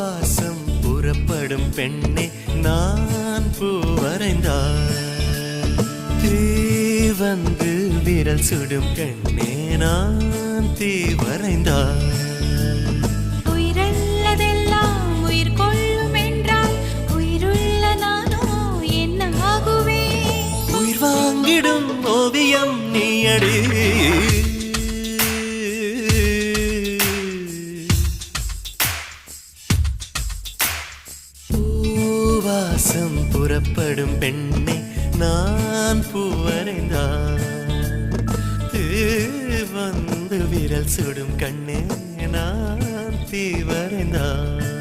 வாசம் புறப்படும் பெண்ணே நான் பூ வரைந்தார் தீ வந்து விரல் சுடும் கண்ணே நான் தீ வரைந்தார் உயிரல்லதெல்லாம் உயிர் கொள்ளும் என்றால் உயிருள்ள நானோ என்ன ஆகுவேன் உயிர் வாங்கிடும் ஓவியம் நீயடி வாசம் புறப்படும் பெண்ணே நான் பூ வரைந்தார் வந்து விரல் சுடும் கண்ணே நான் தீ வரைந்தார்